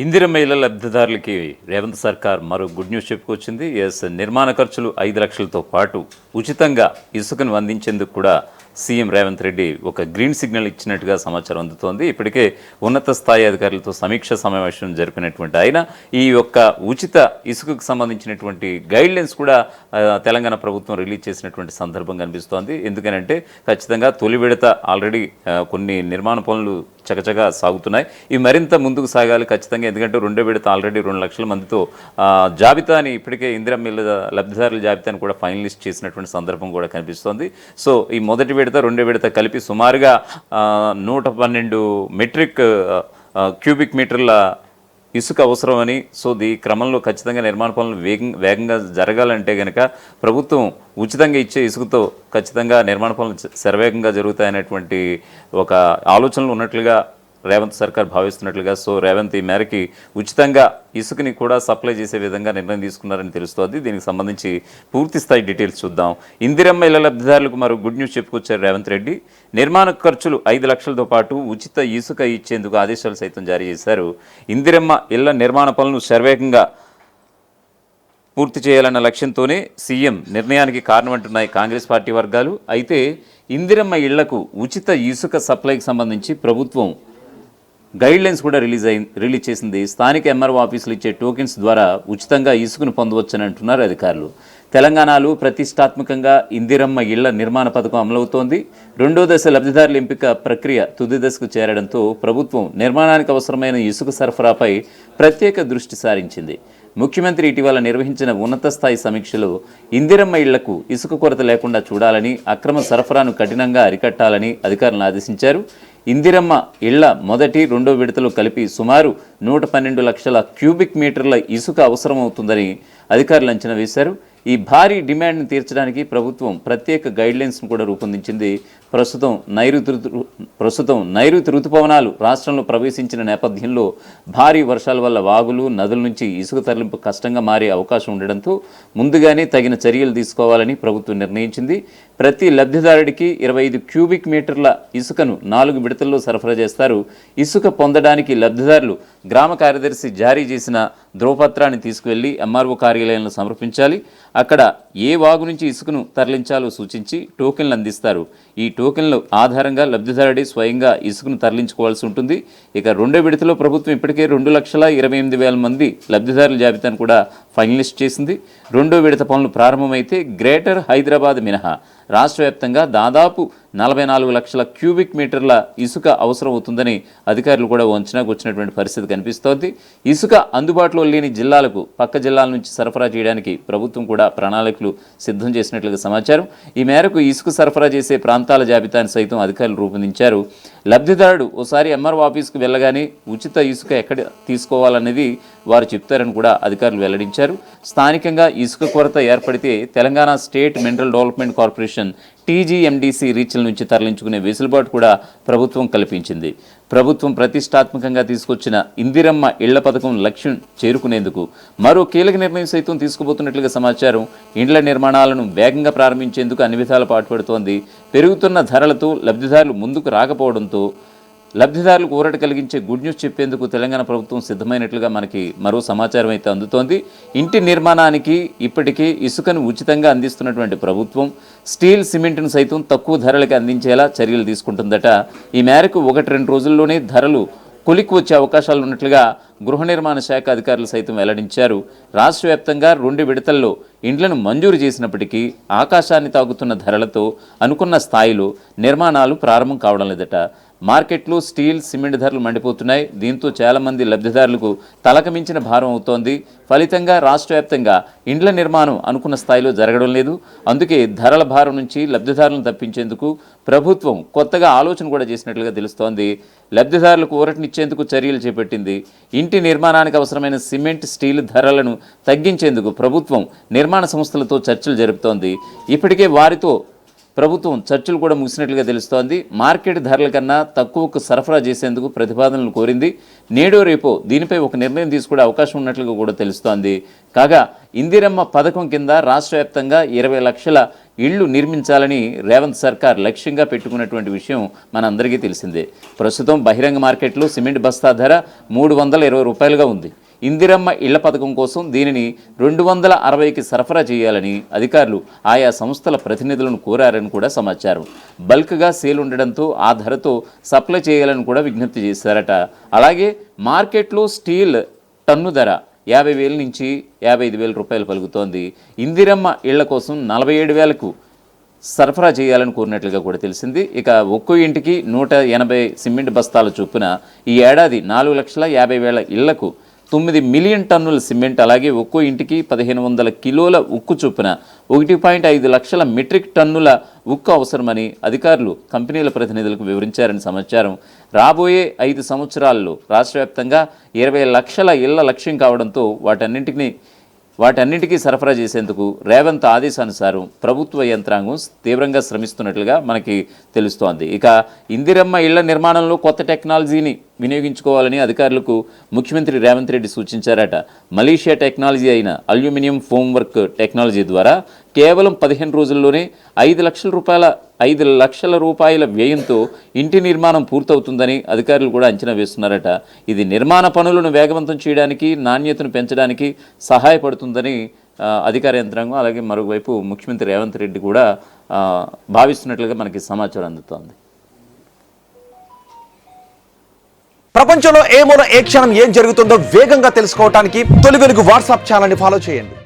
ఇందిరమ్మ ఇళ్ల లబ్ధిదారులకి రేవంత్ సర్కార్ మరో గుడ్ న్యూస్ చెప్పుకొచ్చింది. నిర్మాణ ఖర్చులు 5 లక్షలతో పాటు ఉచితంగా ఇసుకను అందించేందుకు కూడా సీఎం రేవంత్ రెడ్డి ఒక గ్రీన్ సిగ్నల్ ఇచ్చినట్టుగా సమాచారం అందుతోంది. ఇప్పటికే ఉన్నత స్థాయి అధికారులతో సమీక్ష సమావేశం జరిపినటువంటి ఆయన ఈ యొక్క ఉచిత ఇసుకకు సంబంధించినటువంటి గైడ్లైన్స్ కూడా తెలంగాణ ప్రభుత్వం రిలీజ్ చేసినటువంటి సందర్భం కనిపిస్తోంది. ఎందుకనంటే ఖచ్చితంగా తొలి విడత ఆల్రెడీ కొన్ని నిర్మాణ పనులు చకచగా సాగుతున్నాయి. ఇవి మరింత ముందుకు సాగాలి ఖచ్చితంగా. ఎందుకంటే రెండో విడత ఆల్రెడీ 2 లక్షల మందితో జాబితాని ఇప్పటికే ఇందిరమ్మ ఇళ్ల లబ్ధిదారుల జాబితాని కూడా ఫైనలిస్ట్ చేసినటువంటి సందర్భం కూడా కనిపిస్తోంది. సో ఈ మొదటి విడత రెండో విడత కలిపి సుమారుగా 112 మెట్రిక్ క్యూబిక్ మీటర్ల ఇసుక అవసరమని, సో ఈ క్రమంలో ఖచ్చితంగా నిర్మాణ పనులు వేగంగా జరగాలంటే కనుక ప్రభుత్వం ఉచితంగా ఇచ్చే ఇసుకతో ఖచ్చితంగా నిర్మాణ పనులు శరవేగంగా జరుగుతాయనేటువంటి ఒక ఆలోచనలు ఉన్నట్లుగా రేవంత్ సర్కార్ భావిస్తున్నట్లుగా, సో రేవంత్ ఈ మేరకి ఉచితంగా ఇసుకని కూడా సప్లై చేసే విధంగా నిర్ణయం తీసుకున్నారని తెలుస్తోంది. దీనికి సంబంధించి పూర్తి స్థాయి డీటెయిల్స్ చూద్దాం. ఇందిరమ్మ ఇళ్ల లబ్ధిదారులకు మరో గుడ్ న్యూస్ చెప్పుకొచ్చారు రేవంత్ రెడ్డి. నిర్మాణ ఖర్చులు 5 లక్షలతో పాటు ఉచిత ఇసుక ఇచ్చేందుకు ఆదేశాలు సైతం జారీ చేశారు. ఇందిరమ్మ ఇళ్ల నిర్మాణ పనులు శరవేగంగా పూర్తి చేయాలన్న లక్ష్యంతోనే సీఎం నిర్ణయానికి కారణమంటున్నాయి కాంగ్రెస్ పార్టీ వర్గాలు. అయితే ఇందిరమ్మ ఇళ్లకు ఉచిత ఇసుక సప్లైకి సంబంధించి ప్రభుత్వం గైడ్లైన్స్ కూడా రిలీజ్ చేసింది. స్థానిక ఎంఆర్ఓ ఆఫీసులు ఇచ్చే టోకెన్స్ ద్వారా ఉచితంగా ఇసుకను పొందవచ్చని అంటున్నారు అధికారులు. తెలంగాణలో ప్రతిష్టాత్మకంగా ఇందిరమ్మ ఇళ్ల నిర్మాణ పథకం అమలవుతోంది. రెండో దశ లబ్ధిదారుల ఎంపిక ప్రక్రియ తుది దశకు చేరడంతో ప్రభుత్వం నిర్మాణానికి అవసరమైన ఇసుక సరఫరాపై ప్రత్యేక దృష్టి సారించింది. ముఖ్యమంత్రి ఇటీవల నిర్వహించిన ఉన్నత స్థాయి సమీక్షలో ఇందిరమ్మ ఇళ్లకు ఇసుక కొరత లేకుండా చూడాలని, అక్రమ సరఫరాను కఠినంగా అరికట్టాలని అధికారులను ఆదేశించారు. ఇందిరమ్మ ఇళ్ల మొదటి రెండో విడతలు కలిపి సుమారు 112 లక్షల క్యూబిక్ మీటర్ల ఇసుక అవసరమవుతుందని అధికారులు అంచనా వేశారు. ఈ భారీ డిమాండ్ను తీర్చడానికి ప్రభుత్వం ప్రత్యేక గైడ్లైన్స్ను కూడా రూపొందించింది. ప్రస్తుతం నైరుతి రుతుపవనాలు రాష్ట్రంలో ప్రవేశించిన నేపథ్యంలో భారీ వర్షాల వల్ల వాగులు, నదుల నుంచి ఇసుక తరలింపు కష్టంగా మారే అవకాశం ఉండడంతో ముందుగానే తగిన చర్యలు తీసుకోవాలని ప్రభుత్వం నిర్ణయించింది. ప్రతి లబ్ధిదారుడికి 25 క్యూబిక్ మీటర్ల ఇసుకను 4 విడతల్లో సరఫరా చేస్తారు. ఇసుక పొందడానికి లబ్ధిదారులు గ్రామ కార్యదర్శి జారీ చేసిన ధ్రువపత్రాన్ని తీసుకువెళ్లి ఎంఆర్ఓ కార్యాలయంలో సమర్పించాలి. అక్కడ ఏ వాగు నుంచి ఇసుకను తరలించాలో సూచించి టోకెన్లు అందిస్తారు. ఈ టోకెన్ల ఆధారంగా లబ్ధిదారుడి స్వయంగా ఇసుకను తరలించుకోవాల్సి ఉంటుంది. ఇక రెండో విడతలో ప్రభుత్వం ఇప్పటికే 2,28,000 మంది లబ్ధిదారుల జాబితాను కూడా ఫైనలిస్ట్ చేసింది. రెండో విడత పనులు ప్రారంభమైతే గ్రేటర్ హైదరాబాద్ మినహా రాష్ట్ర వ్యాప్తంగా దాదాపు 44 లక్షల క్యూబిక్ మీటర్ల ఇసుక అవసరం అవుతుందని అధికారులు కూడా అంచనాకు వచ్చినటువంటి పరిస్థితి కనిపిస్తోంది. ఇసుక అందుబాటులో లేని జిల్లాలకు పక్క జిల్లాల నుంచి సరఫరా చేయడానికి ప్రభుత్వం కూడా ప్రణాళికలు సిద్ధం చేసినట్లుగా సమాచారం. ఈ మేరకు ఇసుక సరఫరా చేసే ప్రాంతాల జాబితాను సైతం అధికారులు రూపొందించారు. లబ్ధిదారుడు ఓసారి ఎంఆర్ఓ ఆఫీస్కు వెళ్ళగానే ఉచిత ఇసుక ఎక్కడ తీసుకోవాలనేది వారు చెప్తారని కూడా అధికారులు వెల్లడించారు. స్థానికంగా ఇసుక కొరత ఏర్పడితే Telangana state mineral development corporation TGMDC రీచ్ల నుంచి తరలించుకునే వెసులుబాటు కూడా ప్రభుత్వం కల్పించింది. ప్రభుత్వం ప్రతిష్టాత్మకంగా తీసుకొచ్చిన ఇందిరమ్మ ఇళ్ల పథకం లక్ష్యం చేరుకునేందుకు మరో కీలక నిర్ణయం సైతం తీసుకుపోతున్నట్లుగా సమాచారం. ఇండ్ల నిర్మాణాలను వేగంగా ప్రారంభించేందుకు అన్ని విధాలు పాటుపడుతోంది. పెరుగుతున్న ధరలతో లబ్ధిదారులు ముందుకు రాకపోవడంతో లబ్ధిదారులకు ఊరట కలిగించే గుడ్ న్యూస్ చెప్పేందుకు తెలంగాణ ప్రభుత్వం సిద్ధమైనట్లుగా మనకి మరో సమాచారం అయితే అందుతోంది. ఇంటి నిర్మాణానికి ఇప్పటికే ఇసుకను ఉచితంగా అందిస్తున్నటువంటి ప్రభుత్వం స్టీల్, సిమెంట్ను సైతం తక్కువ ధరలకు అందించేలా చర్యలు తీసుకుంటుందట. ఈ మేరకు 1-2 రోజుల్లోనే ధరలు కొలిక్కి వచ్చే అవకాశాలు ఉన్నట్లుగా గృహ నిర్మాణ శాఖ అధికారులు సైతం వెల్లడించారు. రాష్ట్ర వ్యాప్తంగా 2 విడతల్లో ఇండ్లను మంజూరు చేసినప్పటికీ ఆకాశాన్ని తాగుతున్న ధరలతో అనుకున్న స్థాయిలో నిర్మాణాలు ప్రారంభం కావడం లేదట. మార్కెట్లో స్టీల్, సిమెంట్ ధరలు మండిపోతున్నాయి. దీంతో చాలామంది లబ్ధిదారులకు తలకమించిన భారం అవుతోంది. ఫలితంగా రాష్ట్ర వ్యాప్తంగా ఇండ్ల నిర్మాణం అనుకున్న స్థాయిలో జరగడం లేదు. అందుకే ధరల భారం నుంచి లబ్ధిదారులను తప్పించేందుకు ప్రభుత్వం కొత్తగా ఆలోచన కూడా చేసినట్లుగా తెలుస్తోంది. లబ్ధిదారులకు ఊరటనిచ్చేందుకు చర్యలు చేపట్టింది. ఇంటి నిర్మాణానికి అవసరమైన సిమెంట్, స్టీల్ ధరలను తగ్గించేందుకు ప్రభుత్వం నిర్మాణ సంస్థలతో చర్చలు జరుపుతోంది. ఇప్పటికే వారితో ప్రభుత్వం చర్చలు కూడా ముగిసినట్లుగా తెలుస్తోంది. మార్కెట్ ధరల కన్నా తక్కువకు సరఫరా చేసేందుకు ప్రతిపాదనలు కోరింది. నేడో రేపో దీనిపై ఒక నిర్ణయం తీసుకునే అవకాశం ఉన్నట్లుగా కూడా తెలుస్తోంది. కాగా ఇందిరమ్మ పథకం కింద రాష్ట్ర వ్యాప్తంగా 20 లక్షల ఇళ్లు నిర్మించాలని రేవంత్ సర్కార్ లక్ష్యంగా పెట్టుకున్నటువంటి విషయం మనందరికీ తెలిసిందే. ప్రస్తుతం బహిరంగ మార్కెట్లో సిమెంట్ బస్తా ధర 320 రూపాయలుగా ఉంది. ఇందిరమ్మ ఇళ్ల పథకం కోసం దీనిని 260కి సరఫరా చేయాలని అధికారులు ఆయా సంస్థల ప్రతినిధులను కోరారని కూడా సమాచారం. బల్క్గా సేల్ ఉండడంతో ఆ ధరతో సప్లై చేయాలని కూడా విజ్ఞప్తి చేశారట. అలాగే మార్కెట్లో స్టీల్ టన్ను ధర 50,000 నుంచి 55,000 రూపాయలు పలుకుతోంది. ఇందిరమ్మ ఇళ్ల కోసం 47,000కు సరఫరా చేయాలని కోరినట్లుగా కూడా తెలిసింది. ఇక ఒక్కో ఇంటికి 180 సిమెంట్ బస్తాల చొప్పున ఈ ఏడాది 4,50,000 ఇళ్లకు 9 మిలియన్ టన్నుల సిమెంట్, అలాగే ఒక్కో ఇంటికి 1,500 కిలోల ఉక్కు చొప్పున 1.5 లక్షల మెట్రిక్ టన్నుల ఉక్కు అవసరమని అధికారులు కంపెనీల ప్రతినిధులకు వివరించారని సమాచారం. రాబోయే 5 సంవత్సరాల్లో రాష్ట్ర వ్యాప్తంగా 20 లక్షల ఇళ్ల లక్ష్యం కావడంతో వాటన్నింటికీ సరఫరా చేసేందుకు రేవంత్ ఆదేశానుసారం ప్రభుత్వ యంత్రాంగం తీవ్రంగా శ్రమిస్తున్నట్లుగా మనకి తెలుస్తోంది. ఇక ఇందిరమ్మ ఇళ్ల నిర్మాణంలో కొత్త టెక్నాలజీని వినియోగించుకోవాలని అధికారులకు ముఖ్యమంత్రి రేవంత్ రెడ్డి సూచించారట. మలేషియా టెక్నాలజీ అయిన అల్యూమినియం ఫోమ్ వర్క్ టెక్నాలజీ ద్వారా కేవలం 15 రోజుల్లోనే 5 లక్షల రూపాయల వ్యయంతో ఇంటి నిర్మాణం పూర్తవుతుందని అధికారులు కూడా అంచనా వేస్తున్నారట. ఇది నిర్మాణ పనులను వేగవంతం చేయడానికి, నాణ్యతను పెంచడానికి సహాయపడుతుందని అధికార యంత్రాంగం, అలాగే మరోవైపు ముఖ్యమంత్రి రేవంత్ రెడ్డి కూడా భావిస్తున్నట్లుగా మనకి సమాచారం అందుతోంది. ప్రపంచంలో ఏ మూల ఏ క్షణం ఏం జరుగుతుందో వేగంగా తెలుసుకోవడానికి తొలి వెలుగు వాట్సాప్ ఛానల్ని ఫాలో చేయండి.